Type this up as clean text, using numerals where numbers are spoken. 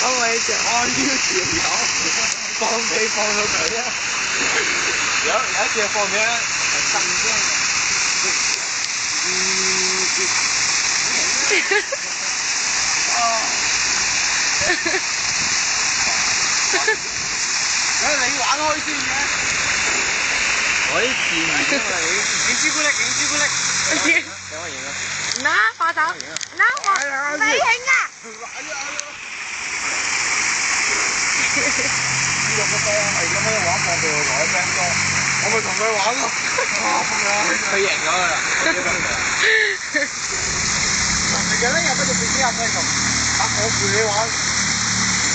我咪就按呢條友放屁放到佢啊！有一次放屁係震聲嘅。你玩開先嘅，我啲自然㗎嘛你。影朱古力，影朱古力。等我影啊！嗱，快走！嗱，我你影啊！呢個乜嘢係咁樣玩放屁我同佢 friend 多，我咪同佢玩咯。佢贏咗㗎啦，你嘅咧又不如自己入去同，我陪你玩。